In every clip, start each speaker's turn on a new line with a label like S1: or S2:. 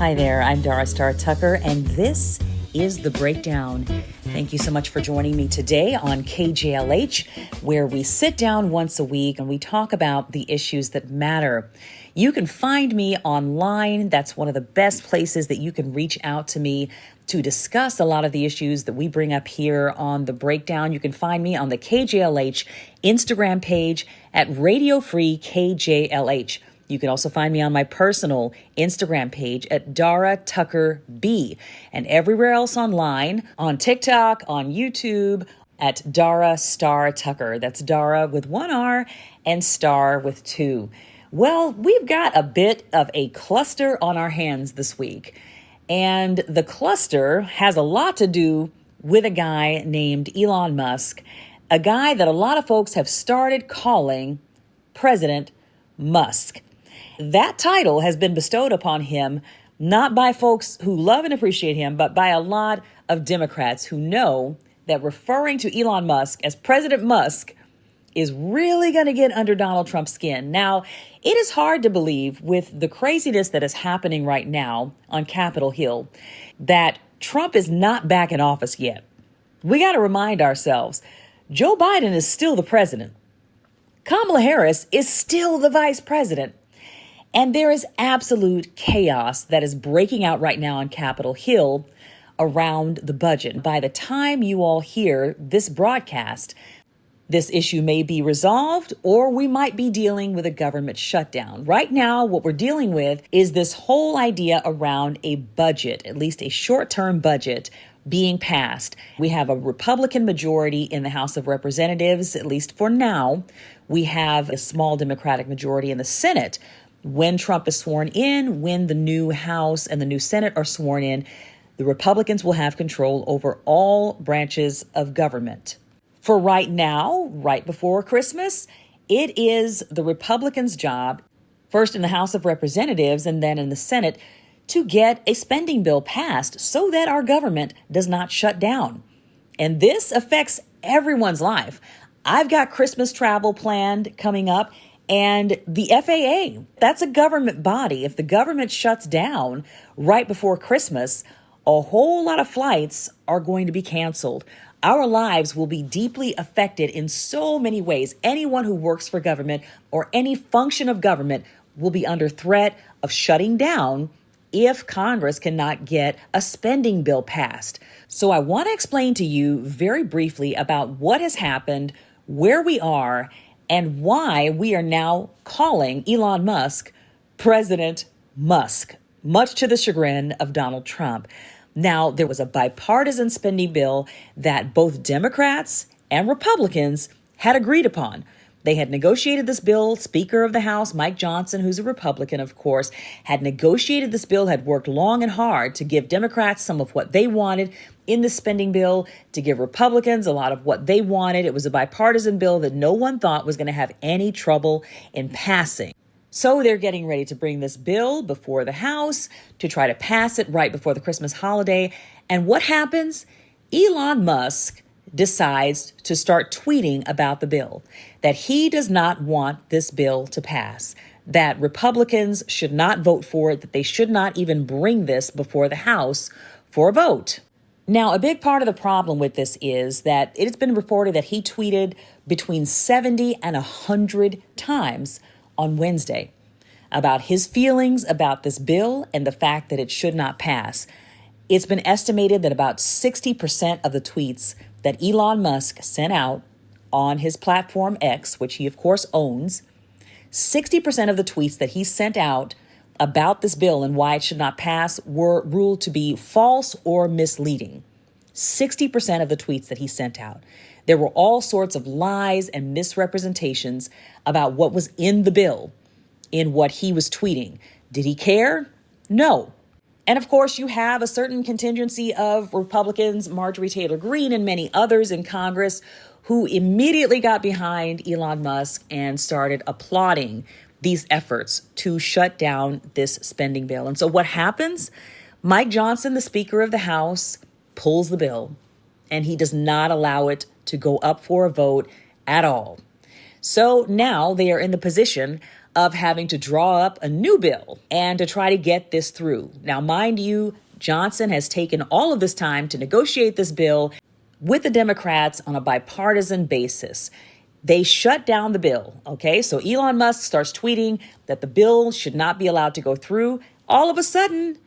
S1: Hi there, I'm Dara Star Tucker, and this is The Breakdown. Thank you so much for joining me today on KJLH, where we sit down once a week and we talk about the issues that matter. You can find me online. That's one of the best places that you can reach out to me to discuss a lot of the issues that we bring up here on The Breakdown. You can find me on the KJLH Instagram page at Radio Free KJLH. You can also find me on my personal Instagram page at Dara Tucker B, and everywhere else online, on TikTok, on YouTube, at Dara Star Tucker. That's Dara with one R and Star with two. Well, we've got a bit of a cluster on our hands this week, and the cluster has a lot to do with a guy named Elon Musk, a guy that a lot of folks have started calling President Musk. That title has been bestowed upon him not by folks who love and appreciate him, but by a lot of Democrats who know that referring to Elon Musk as President Musk is really going to get under Donald Trump's skin. Now, it is hard to believe with the craziness that is happening right now on Capitol Hill that Trump is not back in office yet. We got to remind ourselves, Joe Biden is still the president. Kamala Harris is still the vice president. And there is absolute chaos that is breaking out right now on Capitol Hill around the budget. By the time you all hear this broadcast, this issue may be resolved, or we might be dealing with a government shutdown. Right now, what we're dealing with is this whole idea around a budget, at least a short-term budget, being passed. We have a Republican majority in the House of Representatives, at least for now. We have a small Democratic majority in the Senate. When Trump is sworn in, when the new House and the new Senate are sworn in, the Republicans will have control over all branches of government. For right now, right before Christmas, it is the Republicans' job, first in the House of Representatives and then in the Senate, to get a spending bill passed so that our government does not shut down. And this affects everyone's life. I've got Christmas travel planned coming up. And the FAA, that's a government body. If the government shuts down right before Christmas, a whole lot of flights are going to be canceled. Our lives will be deeply affected in so many ways. Anyone who works for government or any function of government will be under threat of shutting down if Congress cannot get a spending bill passed. So I want to explain to you very briefly about what has happened, where we are, and why we are now calling Elon Musk President Musk, much to the chagrin of Donald Trump. Now, there was a bipartisan spending bill that both Democrats and Republicans had agreed upon. They had negotiated this bill. Speaker of the House, Mike Johnson, who's a Republican, of course, had negotiated this bill, had worked long and hard to give Democrats some of what they wanted in the spending bill, to give Republicans a lot of what they wanted. It was a bipartisan bill that no one thought was going to have any trouble in passing. So they're getting ready to bring this bill before the House to try to pass it right before the Christmas holiday. And what happens? Elon Musk decides to start tweeting about the bill, that he does not want this bill to pass, that Republicans should not vote for it, that they should not even bring this before the House for a vote. Now, a big part of the problem with this is that it has been reported that he tweeted between 70 and 100 times on Wednesday about his feelings about this bill and the fact that it should not pass. It's been estimated that about 60% of the tweets that Elon Musk sent out on his platform X, which he of course owns, 60% of the tweets that he sent out about this bill and why it should not pass were ruled to be false or misleading. 60% of the tweets that he sent out. There were all sorts of lies and misrepresentations about what was in the bill, in what he was tweeting. Did he care? No. And of course, you have a certain contingency of Republicans, Marjorie Taylor Greene and many others in Congress, who immediately got behind Elon Musk and started applauding these efforts to shut down this spending bill. And so what happens? Mike Johnson, the Speaker of the House, pulls the bill, and he does not allow it to go up for a vote at all. So now they are in the position of having to draw up a new bill and to try to get this through. Now, mind you, Johnson has taken all of this time to negotiate this bill with the Democrats on a bipartisan basis. They shut down the bill, okay? So Elon Musk starts tweeting that the bill should not be allowed to go through. All of a sudden,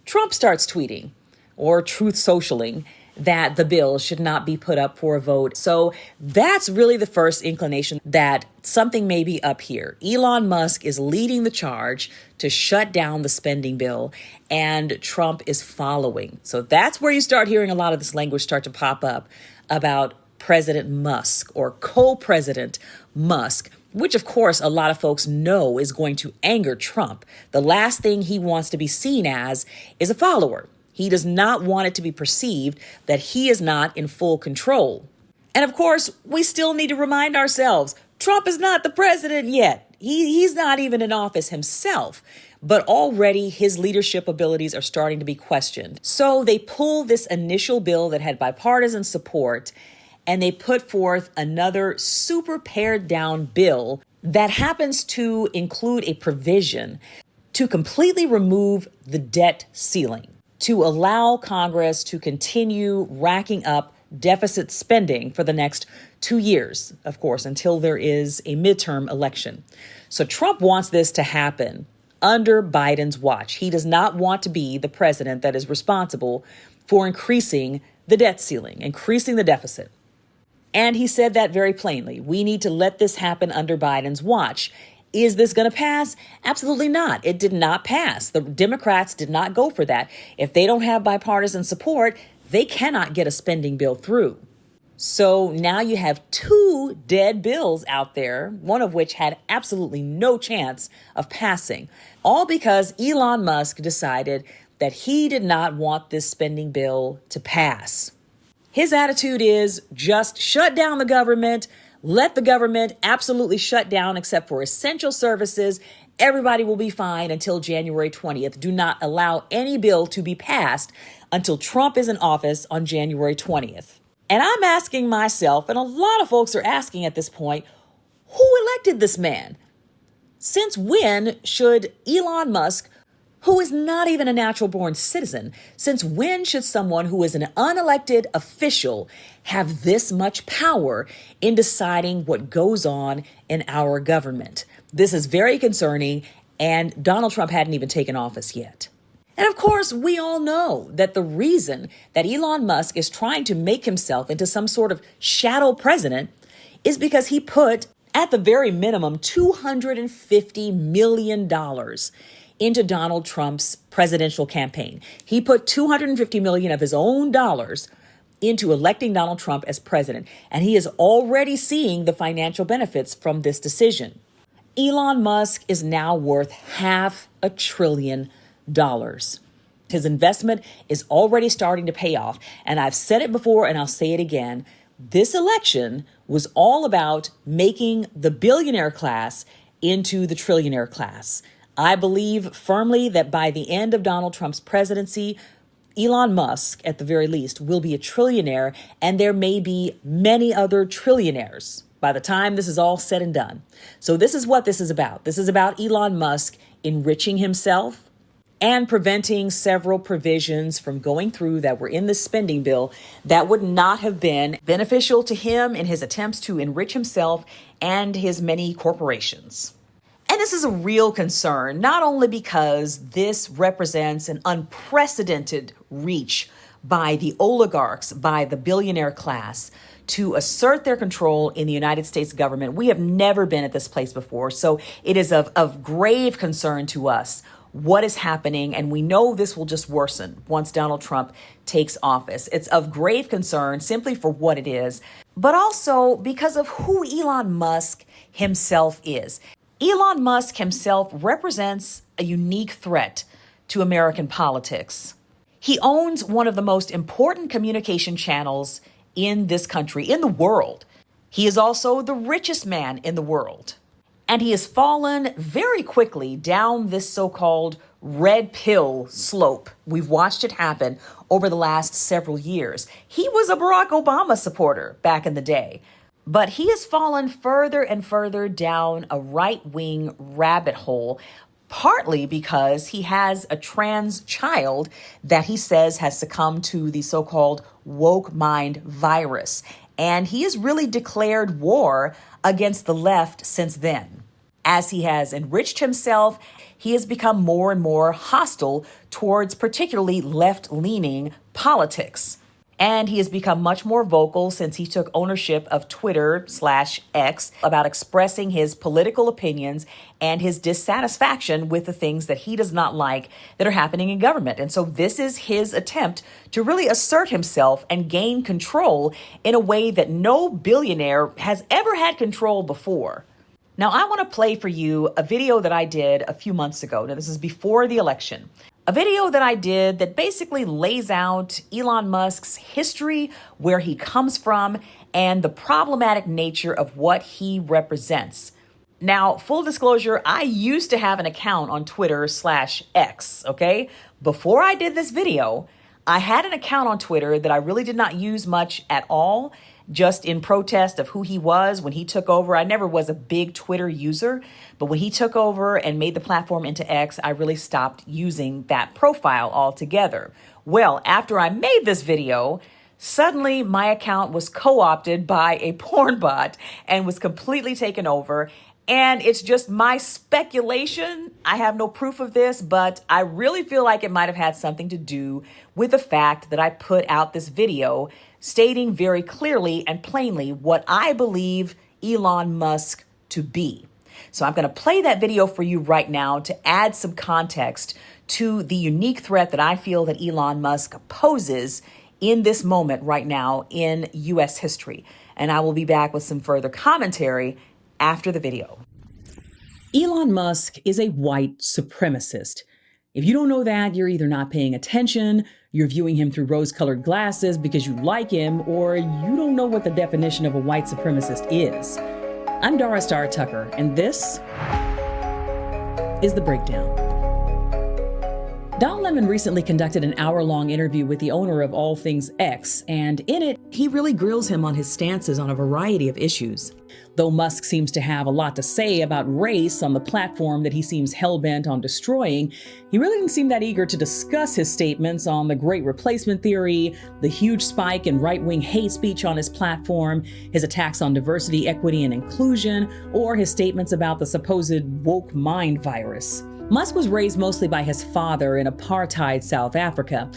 S1: Trump starts tweeting or truth socialing that the bill should not be put up for a vote. So that's really the first inclination that something may be up here. Elon Musk is leading the charge to shut down the spending bill, and Trump is following. So that's where you start hearing a lot of this language start to pop up about President Musk or co-president Musk, which of course a lot of folks know is going to anger Trump. The last thing he wants to be seen as is a follower. He does not want it to be perceived that he is not in full control. And of course, we still need to remind ourselves, Trump is not the president yet. He's not even in office himself. But already his leadership abilities are starting to be questioned. So they pull this initial bill that had bipartisan support, and they put forth another super pared down bill that happens to include a provision to completely remove the debt ceiling, to allow Congress to continue racking up deficit spending for the next 2 years, of course, until there is a midterm election. So Trump wants this to happen under Biden's watch. He does not want to be the president that is responsible for increasing the debt ceiling, increasing the deficit. And he said that very plainly. We need to let this happen under Biden's watch. Is this going to pass? Absolutely not. It did not pass. The Democrats did not go for that. If they don't have bipartisan support, they cannot get a spending bill through. So now you have 2 dead bills out there, one of which had absolutely no chance of passing, all because Elon Musk decided that he did not want this spending bill to pass. His attitude is just shut down the government. Let the government absolutely shut down except for essential services. Everybody will be fine until January 20th. Do not allow any bill to be passed until Trump is in office on January 20th. And I'm asking myself, and a lot of folks are asking at this point, who elected this man? Since when should Elon Musk, who is not even a natural-born citizen, since when should someone who is an unelected official have this much power in deciding what goes on in our government? This is very concerning, and Donald Trump hadn't even taken office yet. And of course, we all know that the reason that Elon Musk is trying to make himself into some sort of shadow president is because he put, at the very minimum, $250 million into Donald Trump's presidential campaign. He put $250 million of his own dollars into electing Donald Trump as president, and he is already seeing the financial benefits from this decision. Elon Musk is now worth $500 billion. His investment is already starting to pay off. And I've said it before and I'll say it again. This election was all about making the billionaire class into the trillionaire class. I believe firmly that by the end of Donald Trump's presidency, Elon Musk, at the very least, will be a trillionaire, and there may be many other trillionaires by the time this is all said and done. So this is what this is about. This is about Elon Musk enriching himself and preventing several provisions from going through that were in the spending bill that would not have been beneficial to him in his attempts to enrich himself and his many corporations. And this is a real concern, not only because this represents an unprecedented reach by the oligarchs, by the billionaire class, to assert their control in the United States government. We have never been at this place before, so it is of grave concern to us what is happening, and we know this will just worsen once Donald Trump takes office. It's of grave concern simply for what it is, but also because of who Elon Musk himself is. Elon Musk himself represents a unique threat to American politics. He owns one of the most important communication channels in this country, in the world. He is also the richest man in the world. And he has fallen very quickly down this so-called red pill slope. We've watched it happen over the last several years. He was a Barack Obama supporter back in the day. But he has fallen further and further down a right-wing rabbit hole, partly because he has a trans child that he says has succumbed to the so-called woke mind virus. And he has really declared war against the left since then. As he has enriched himself, he has become more and more hostile towards particularly left-leaning politics. And he has become much more vocal since he took ownership of Twitter/X about expressing his political opinions and his dissatisfaction with the things that he does not like that are happening in government. And so this is his attempt to really assert himself and gain control in a way that no billionaire has ever had control before. Now, I want to play for you a video that I did a few months ago. Now, this is before the election. A video that I did that basically lays out Elon Musk's history, where he comes from, and the problematic nature of what he represents. Now, full disclosure, I used to have an account on Twitter/X, okay? Before I did this video, I had an account on Twitter that I really did not use much at all, just in protest of who he was when he took over. I never was a big Twitter user, but when he took over and made the platform into X, I really stopped using that profile altogether. Well, after I made this video, suddenly my account was co-opted by a porn bot and was completely taken over. And it's just my speculation. I have no proof of this, but I really feel like it might have had something to do with the fact that I put out this video stating very clearly and plainly what I believe Elon Musk to be. So I'm going to play that video for you right now to add some context to the unique threat that I feel that Elon Musk poses in this moment right now in U.S. history. And I will be back with some further commentary after the video. Elon Musk is a white supremacist. If you don't know that, you're either not paying attention, you're viewing him through rose-colored glasses because you like him, or you don't know what the definition of a white supremacist is. I'm Dara Star Tucker, and this is The Breakdown. Don Lemon recently conducted an hour-long interview with the owner of all things X, and in it, he really grills him on his stances on a variety of issues. Though Musk seems to have a lot to say about race on the platform that he seems hell-bent on destroying, he really didn't seem that eager to discuss his statements on the Great Replacement theory, the huge spike in right-wing hate speech on his platform, his attacks on diversity, equity, and inclusion, or his statements about the supposed woke mind virus. Musk was raised mostly by his father in apartheid South Africa.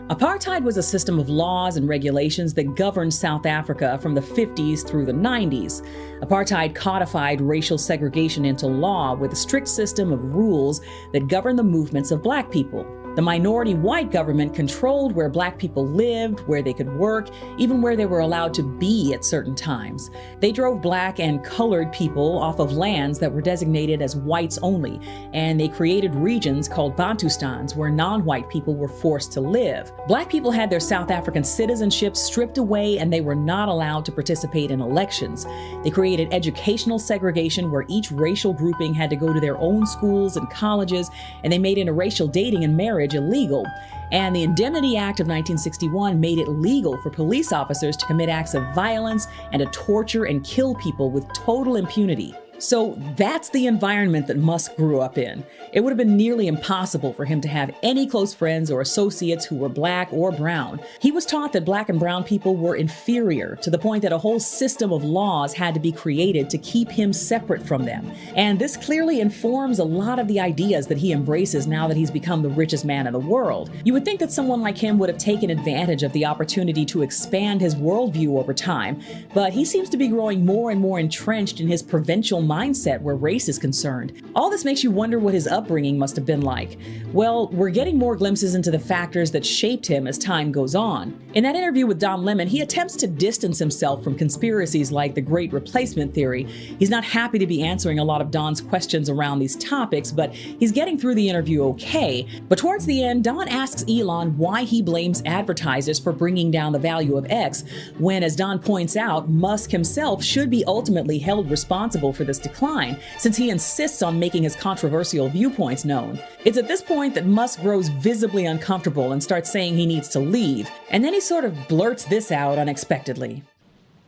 S1: Apartheid was a system of laws and regulations that governed South Africa from the 50s through the 90s. Apartheid codified racial segregation into law with a strict system of rules that governed the movements of Black people. The minority white government controlled where Black people lived, where they could work, even where they were allowed to be at certain times. They drove Black and colored people off of lands that were designated as whites only, and they created regions called Bantustans where non-white people were forced to live. Black people had their South African citizenship stripped away, and they were not allowed to participate in elections. They created educational segregation where each racial grouping had to go to their own schools and colleges, and they made interracial dating and marriage illegal. And the Indemnity Act of 1961 made it legal for police officers to commit acts of violence and to torture and kill people with total impunity. So that's the environment that Musk grew up in. It would have been nearly impossible for him to have any close friends or associates who were Black or brown. He was taught that Black and brown people were inferior, to the point that a whole system of laws had to be created to keep him separate from them. And this clearly informs a lot of the ideas that he embraces now that he's become the richest man in the world. You would think that someone like him would have taken advantage of the opportunity to expand his worldview over time, but he seems to be growing more and more entrenched in his provincial mindset where race is concerned. All this makes you wonder what his upbringing must have been like. Well, we're getting more glimpses into the factors that shaped him as time goes on. In that interview with Don Lemon, he attempts to distance himself from conspiracies like the Great Replacement theory. He's not happy to be answering a lot of Don's questions around these topics, but he's getting through the interview okay. But towards the end, Don asks Elon why he blames advertisers for bringing down the value of X, when, as Don points out, Musk himself should be ultimately held responsible for this decline, since he insists on making his controversial viewpoints known. It's at this point that Musk grows visibly uncomfortable and starts saying he needs to leave, and then he sort of blurts this out unexpectedly.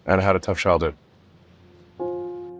S2: And I had a tough childhood.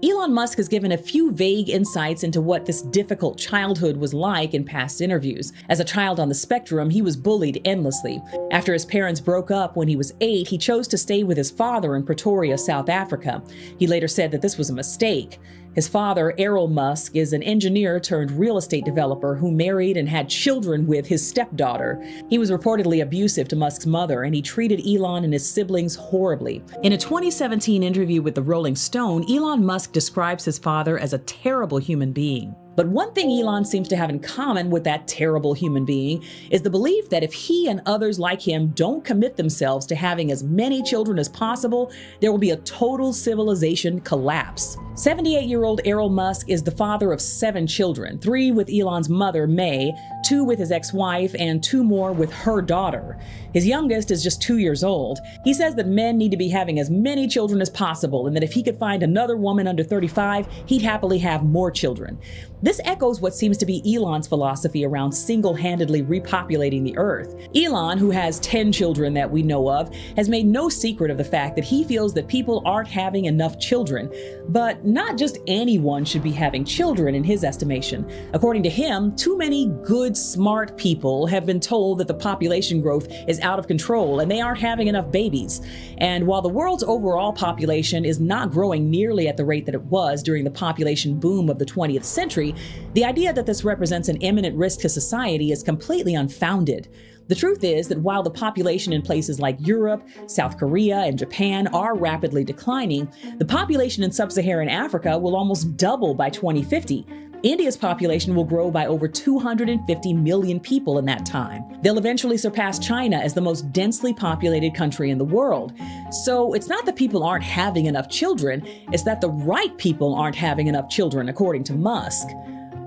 S1: Elon Musk has given a few vague insights into what this difficult childhood was like in past interviews. As a child on the spectrum, he was bullied endlessly. After his parents broke up when he was 8, he chose to stay with his father in Pretoria, South Africa. He later said that this was a mistake. His father, Elon Musk, is an engineer turned real estate developer who married and had children with his stepdaughter. He was reportedly abusive to Musk's mother, and he treated Elon and his siblings horribly. In a 2017 interview with the Rolling Stone, Elon Musk describes his father as a terrible human being. But one thing Elon seems to have in common with that terrible human being is the belief that if he and others like him don't commit themselves to having as many children as possible, there will be a total civilization collapse. 78-year-old Elon Musk is the father of 7 children, 3 with Elon's mother, May, 2 with his ex-wife, and 2 more with her daughter. His youngest is just 2 years old. He says that men need to be having as many children as possible, and that if he could find another woman under 35, he'd happily have more children. This echoes what seems to be Elon's philosophy around single-handedly repopulating the Earth. Elon, who has 10 children that we know of, has made no secret of the fact that he feels that people aren't having enough children. But not just anyone should be having children in his estimation. According to him, too many good, smart people have been told that the population growth is out of control and they aren't having enough babies. And while the world's overall population is not growing nearly at the rate that it was during the population boom of the 20th century, the idea that this represents an imminent risk to society is completely unfounded. The truth is that while the population in places like Europe, South Korea, and Japan are rapidly declining, the population in sub-Saharan Africa will almost double by 2050. India's population will grow by over 250 million people in that time. They'll eventually surpass China as the most densely populated country in the world. So it's not that people aren't having enough children, it's that the right people aren't having enough children, according to Musk.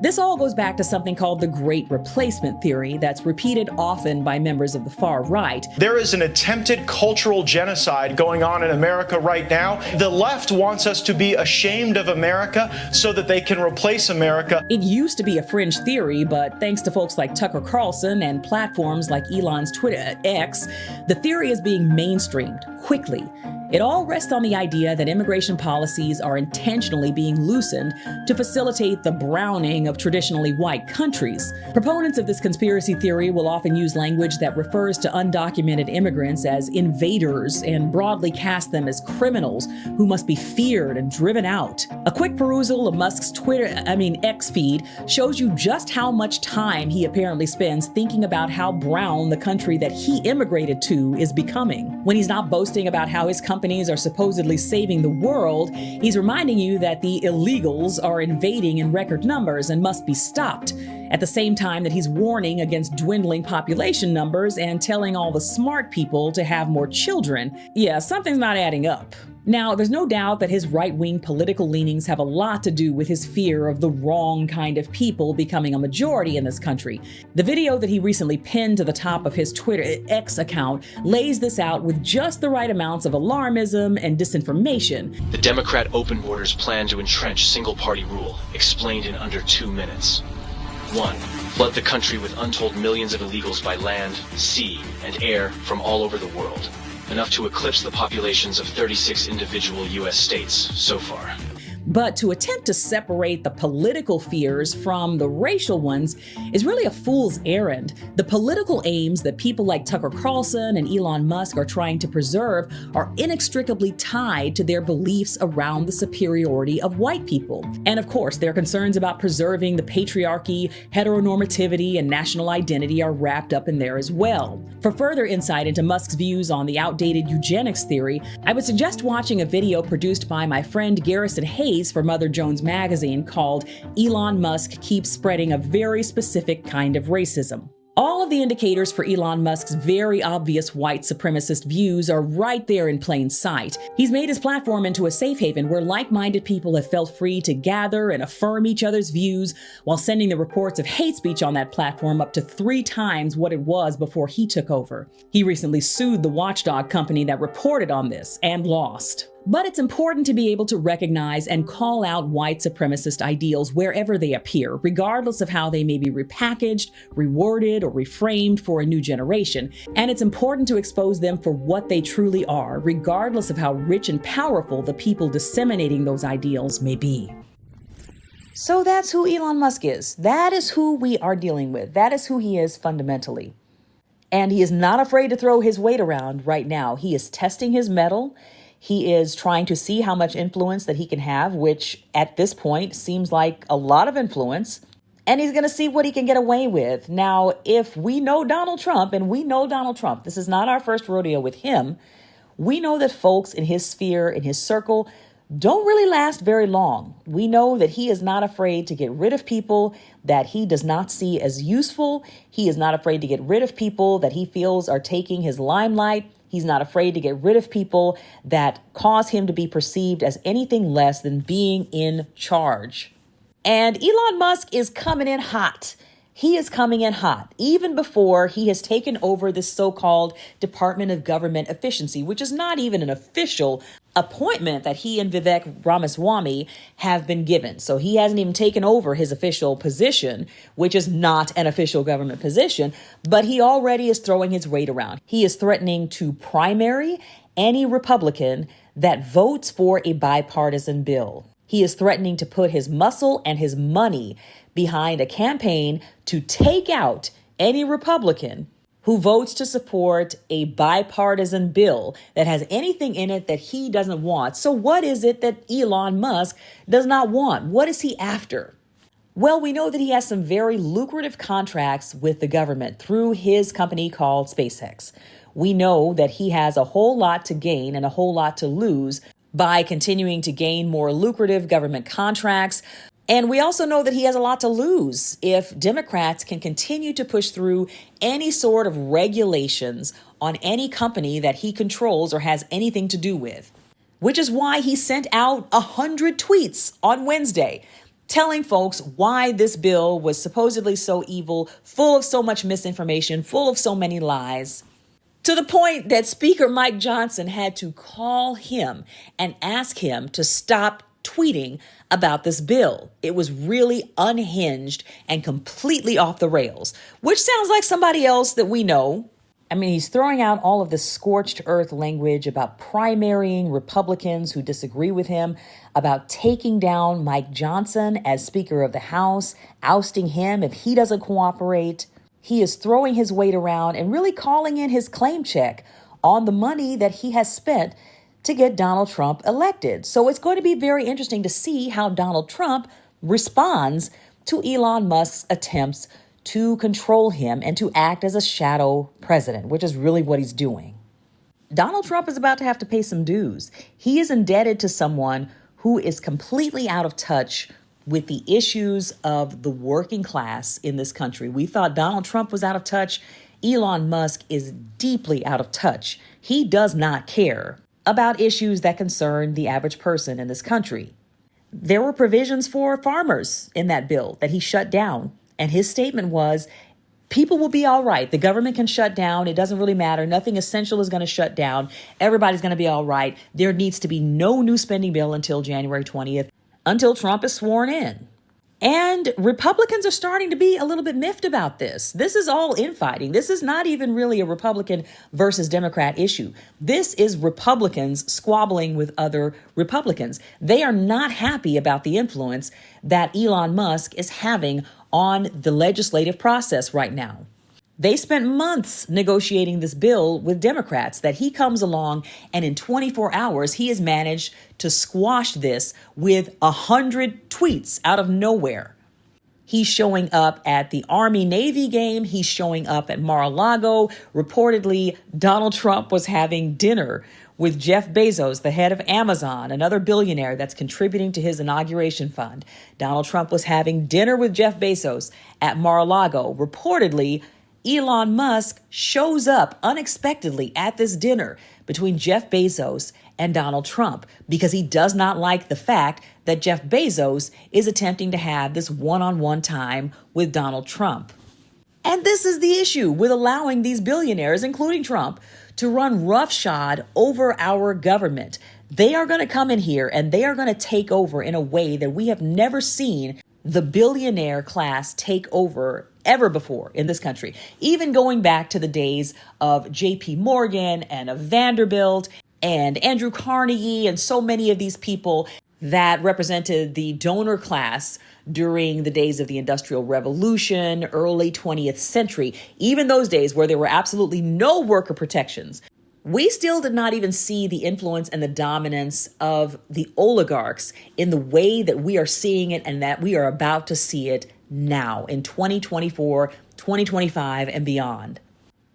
S1: This all goes back to something called the Great Replacement Theory that's repeated often by members of the far right.
S2: There is an attempted cultural genocide going on in America right now. The left wants us to be ashamed of America so that they can replace America.
S1: It used to be a fringe theory, but thanks to folks like Tucker Carlson and platforms like Elon's Twitter X, the theory is being mainstreamed quickly. It all rests on the idea that immigration policies are intentionally being loosened to facilitate the browning of traditionally white countries. Proponents of this conspiracy theory will often use language that refers to undocumented immigrants as invaders and broadly cast them as criminals who must be feared and driven out. A quick perusal of Musk's X feed shows you just how much time he apparently spends thinking about how brown the country that he immigrated to is becoming. When he's not boasting about how his companies are supposedly saving the world, he's reminding you that the illegals are invading in record numbers and must be stopped, at the same time that he's warning against dwindling population numbers and telling all the smart people to have more children. Yeah, something's not adding up. Now, there's no doubt that his right-wing political leanings have a lot to do with his fear of the wrong kind of people becoming a majority in this country. The video that he recently pinned to the top of his Twitter X account lays this out with just the right amounts of alarmism and disinformation.
S3: The Democrat open borders plan to entrench single-party rule, explained in under 2 minutes. 1. Flood the country with untold millions of illegals by land, sea, and air from all over the world. Enough to eclipse the populations of 36 individual U.S. states so far.
S1: But to attempt to separate the political fears from the racial ones is really a fool's errand. The political aims that people like Tucker Carlson and Elon Musk are trying to preserve are inextricably tied to their beliefs around the superiority of white people. And of course, their concerns about preserving the patriarchy, heteronormativity, and national identity are wrapped up in there as well. For further insight into Musk's views on the outdated eugenics theory, I would suggest watching a video produced by my friend Garrison Hayes for Mother Jones magazine called Elon Musk Keeps Spreading a Very Specific Kind of Racism. All of the indicators for Elon Musk's very obvious white supremacist views are right there in plain sight. He's made his platform into a safe haven where like-minded people have felt free to gather and affirm each other's views while sending the reports of hate speech on that platform up to 3 times what it was before he took over. He recently sued the watchdog company that reported on this and lost. But it's important to be able to recognize and call out white supremacist ideals wherever they appear, regardless of how they may be repackaged, reworded, or reframed for a new generation. And it's important to expose them for what they truly are, regardless of how rich and powerful the people disseminating those ideals may be. So that's who Elon Musk is. That is who we are dealing with. That is who he is fundamentally. And he is not afraid to throw his weight around right now. He is testing his mettle. He is trying to see how much influence that he can have, which at this point seems like a lot of influence. And he's going to see what he can get away with. Now, if we know Donald Trump, and we know Donald Trump, this is not our first rodeo with him. We know that folks in his sphere, in his circle, don't really last very long. We know that he is not afraid to get rid of people that he does not see as useful. He is not afraid to get rid of people that he feels are taking his limelight. He's not afraid to get rid of people that cause him to be perceived as anything less than being in charge. And Elon Musk is coming in hot. He is coming in hot, even before he has taken over this so-called Department of Government Efficiency, which is not even an official appointment that he and Vivek Ramaswamy have been given. So he hasn't even taken over his official position, which is not an official government position, but he already is throwing his weight around. He is threatening to primary any Republican that votes for a bipartisan bill. He is threatening to put his muscle and his money behind a campaign to take out any Republican who votes to support a bipartisan bill that has anything in it that he doesn't want. So what is it that Elon Musk does not want? What is he after? Well, we know that he has some very lucrative contracts with the government through his company called SpaceX. We know that he has a whole lot to gain and a whole lot to lose by continuing to gain more lucrative government contracts. And we also know that he has a lot to lose if Democrats can continue to push through any sort of regulations on any company that he controls or has anything to do with, which is why he sent out 100 tweets on Wednesday telling folks why this bill was supposedly so evil, full of so much misinformation, full of so many lies, to the point that Speaker Mike Johnson had to call him and ask him to stop tweeting about this bill. It was really unhinged and completely off the rails, which sounds like somebody else that we know. I mean, he's throwing out all of this scorched earth language about primarying Republicans who disagree with him, about taking down Mike Johnson as Speaker of the House, ousting him if he doesn't cooperate. He is throwing his weight around and really calling in his claim check on the money that he has spent to get Donald Trump elected. So it's going to be very interesting to see how Donald Trump responds to Elon Musk's attempts to control him and to act as a shadow president, which is really what he's doing. Donald Trump is about to have to pay some dues. He is indebted to someone who is completely out of touch with the issues of the working class in this country. We thought Donald Trump was out of touch. Elon Musk is deeply out of touch. He does not care about issues that concern the average person in this country. There were provisions for farmers in that bill that he shut down. And his statement was, people will be all right. The government can shut down. It doesn't really matter. Nothing essential is going to shut down. Everybody's going to be all right. There needs to be no new spending bill until January 20th, until Trump is sworn in. And Republicans are starting to be a little bit miffed about this. This is all infighting. This is not even really a Republican versus Democrat issue. This is Republicans squabbling with other Republicans. They are not happy about the influence that Elon Musk is having on the legislative process right now. They spent months negotiating this bill with Democrats that he comes along and in 24 hours, he has managed to squash this with 100 tweets out of nowhere. He's showing up at the Army-Navy game. He's showing up at Mar-a-Lago. Reportedly, Donald Trump was having dinner with Jeff Bezos, the head of Amazon, another billionaire that's contributing to his inauguration fund. Donald Trump was having dinner with Jeff Bezos at Mar-a-Lago. Reportedly, Elon Musk shows up unexpectedly at this dinner between Jeff Bezos and Donald Trump because he does not like the fact that Jeff Bezos is attempting to have this one-on-one time with Donald Trump. And this is the issue with allowing these billionaires, including Trump, to run roughshod over our government. They are going to come in here and they are going to take over in a way that we have never seen the billionaire class take over ever before in this country. Even going back to the days of JP Morgan and of Vanderbilt and Andrew Carnegie and so many of these people that represented the donor class during the days of the Industrial Revolution, early 20th century, even those days where there were absolutely no worker protections. We still did not even see the influence and the dominance of the oligarchs in the way that we are seeing it and that we are about to see it now in 2024, 2025, and beyond.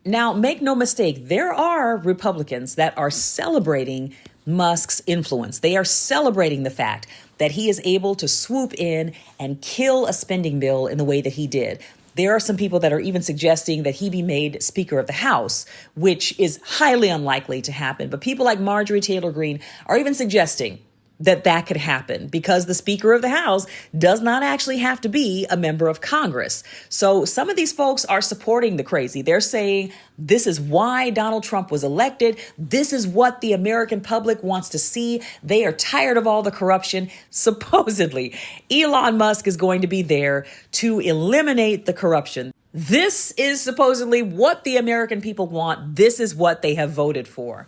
S1: Now, make no mistake, there are Republicans that are celebrating Musk's influence. They are celebrating the fact that he is able to swoop in and kill a spending bill in the way that he did. There are some people that are even suggesting that he be made Speaker of the House, which is highly unlikely to happen. But people like Marjorie Taylor Greene are even suggesting that that could happen because the Speaker of the House does not actually have to be a member of Congress. So some of these folks are supporting the crazy. They're saying this is why Donald Trump was elected. This is what the American public wants to see. They are tired of all the corruption. Supposedly, Elon Musk is going to be there to eliminate the corruption. This is supposedly what the American people want. This is what they have voted for.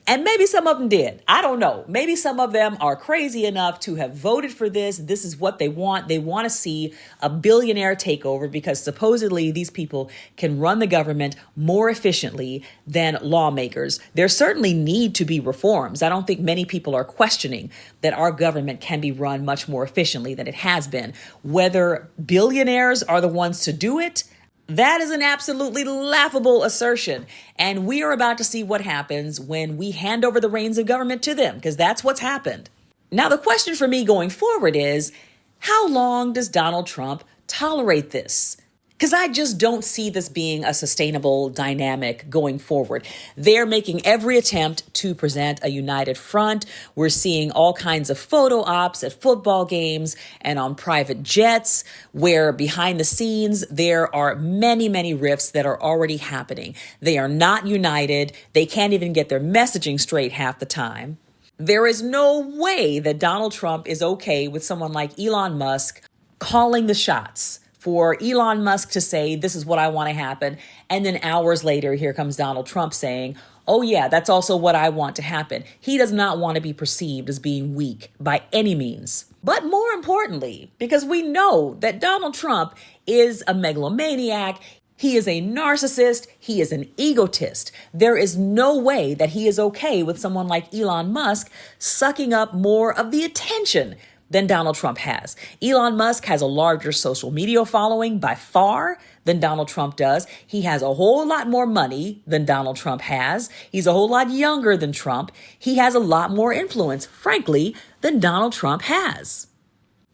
S1: And maybe some of them did. I don't know. Maybe some of them are crazy enough to have voted for this. This is what they want. They want to see a billionaire takeover because supposedly these people can run the government more efficiently than lawmakers. There certainly need to be reforms. I don't think many people are questioning that our government can be run much more efficiently than it has been. Whether billionaires are the ones to do it, that is an absolutely laughable assertion. And we are about to see what happens when we hand over the reins of government to them, because that's what's happened. Now, the question for me going forward is, how long does Donald Trump tolerate this? Because I just don't see this being a sustainable dynamic going forward. They're making every attempt to present a united front. We're seeing all kinds of photo ops at football games and on private jets, where behind the scenes, there are many, many rifts that are already happening. They are not united. They can't even get their messaging straight half the time. There is no way that Donald Trump is okay with someone like Elon Musk calling the shots. For Elon Musk to say, this is what I want to happen. And then hours later, here comes Donald Trump saying, oh, yeah, that's also what I want to happen. He does not want to be perceived as being weak by any means. But more importantly, because we know that Donald Trump is a megalomaniac, he is a narcissist, he is an egotist. There is no way that he is okay with someone like Elon Musk sucking up more of the attention than Donald Trump has. Elon Musk has a larger social media following by far than Donald Trump does. He has a whole lot more money than Donald Trump has. He's a whole lot younger than Trump. He has a lot more influence, frankly, than Donald Trump has.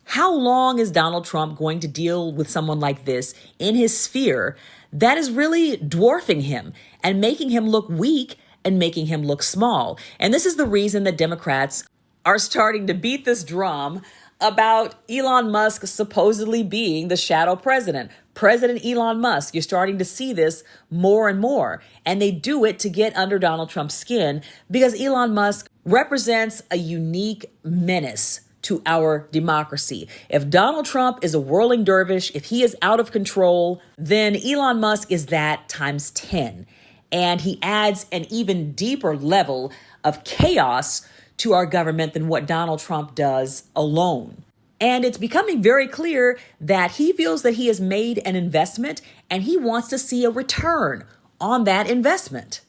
S1: How long is Donald Trump going to deal with someone like this in his sphere that is really dwarfing him and making him look weak and making him look small? And this is the reason that Democrats are starting to beat this drum about Elon Musk supposedly being the shadow president. President Elon Musk, you're starting to see this more and more. And they do it to get under Donald Trump's skin because Elon Musk represents a unique menace to our democracy. If Donald Trump is a whirling dervish, if he is out of control, then Elon Musk is that times 10. And he adds an even deeper level of chaos to our government than what Donald Trump does alone. And it's becoming very clear that he feels that he has made an investment and he wants to see a return on that investment.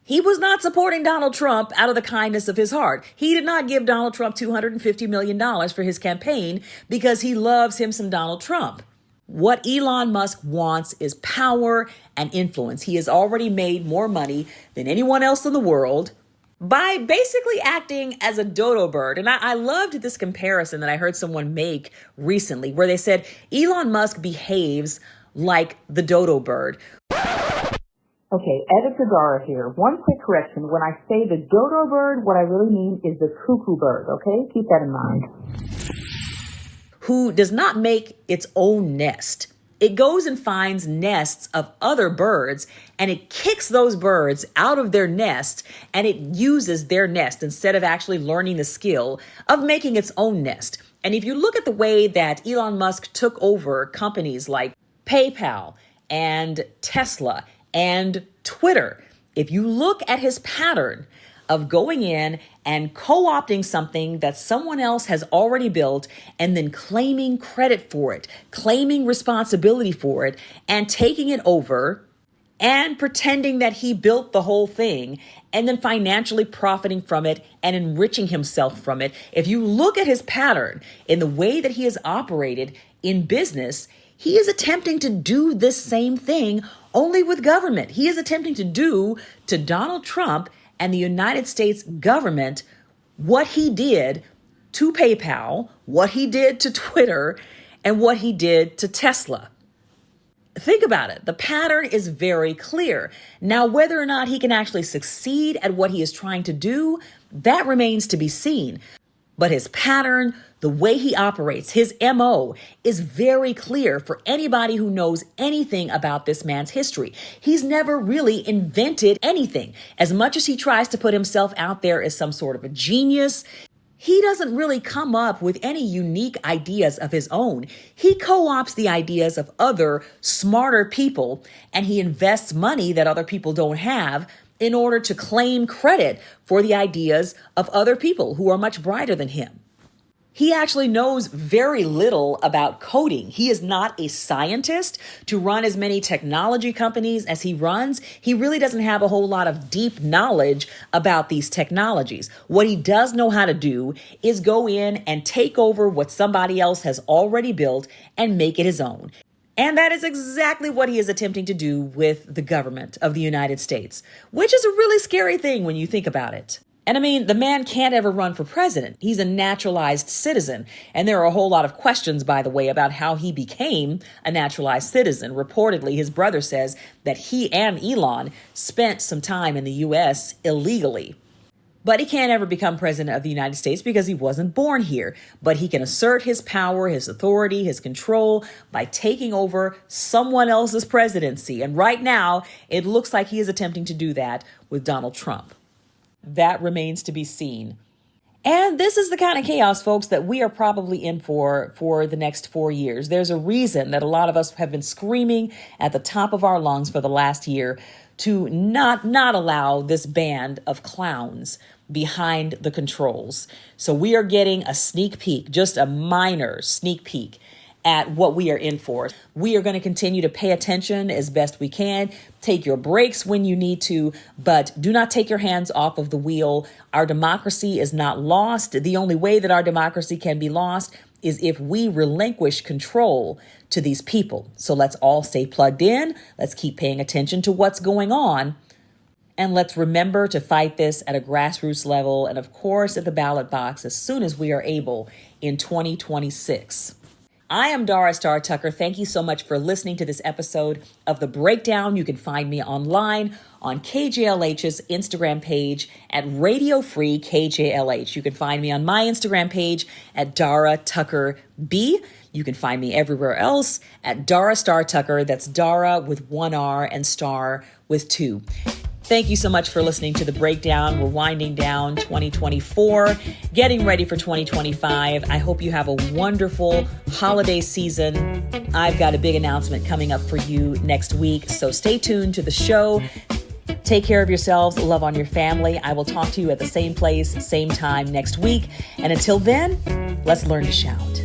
S1: He was not supporting Donald Trump out of the kindness of his heart. He did not give Donald Trump $250 million for his campaign because he loves him some Donald Trump. What Elon Musk wants is power and influence. He has already made more money than anyone else in the world by basically acting as a dodo bird. And I loved this comparison that I heard someone make recently where they said Elon Musk behaves like the dodo bird.
S4: Okay, Editor Dara here. One quick correction. When I say the dodo bird, what I really mean is the cuckoo bird, okay? Keep that in mind.
S1: Who does not make its own nest. It goes and finds nests of other birds, and it kicks those birds out of their nest, and it uses their nest instead of actually learning the skill of making its own nest. And if you look at the way that Elon Musk took over companies like PayPal and Tesla and Twitter, if you look at his pattern of going in and co-opting something that someone else has already built and then claiming credit for it, claiming responsibility for it, and taking it over and pretending that he built the whole thing and then financially profiting from it and enriching himself from it. If you look at his pattern in the way that he has operated in business, he is attempting to do this same thing only with government. He is attempting to do to Donald Trump and the United States government what he did to PayPal, what he did to Twitter, and what he did to Tesla. Think about it. The pattern is very clear. Now, whether or not he can actually succeed at what he is trying to do, that remains to be seen. But his pattern, the way he operates, his MO is very clear for anybody who knows anything about this man's history. He's never really invented anything. As much as he tries to put himself out there as some sort of a genius, he doesn't really come up with any unique ideas of his own. He co-opts the ideas of other smarter people, and he invests money that other people don't have in order to claim credit for the ideas of other people who are much brighter than him. He actually knows very little about coding. He is not a scientist to run as many technology companies as he runs. He really doesn't have a whole lot of deep knowledge about these technologies. What he does know how to do is go in and take over what somebody else has already built and make it his own. And that is exactly what he is attempting to do with the government of the United States, which is a really scary thing when you think about it. And I mean, the man can't ever run for president. He's a naturalized citizen. And there are a whole lot of questions, by the way, about how he became a naturalized citizen. Reportedly, his brother says that he and Elon spent some time in the U.S. illegally. But he can't ever become president of the United States because he wasn't born here. But he can assert his power, his authority, his control by taking over someone else's presidency. And right now, it looks like he is attempting to do that with Donald Trump. That remains to be seen. And this is the kind of chaos, folks, that we are probably in for the next 4 years. There's a reason that a lot of us have been screaming at the top of our lungs for the last year to not allow this band of clowns behind the controls. So we are getting a sneak peek, just a minor sneak peek at what we are in for. We are going to continue to pay attention as best we can. Take your breaks when you need to, but do not take your hands off of the wheel. Our democracy is not lost. The only way that our democracy can be lost is if we relinquish control to these people. So let's all stay plugged in. Let's keep paying attention to what's going on. And let's remember to fight this at a grassroots level and, of course, at the ballot box as soon as we are able in 2026. I am Dara Star Tucker. Thank you so much for listening to this episode of The Breakdown. You can find me online on KJLH's Instagram page at Radio Free KJLH. You can find me on my Instagram page at Dara Tucker B. You can find me everywhere else at Dara Star Tucker. That's Dara with 1 R and Star with 2. Thank you so much for listening to The Breakdown. We're winding down 2024, getting ready for 2025. I hope you have a wonderful holiday season. I've got a big announcement coming up for you next week, so stay tuned to the show. Take care of yourselves, love on your family. I will talk to you at the same place, same time next week. And until then, let's learn to shout.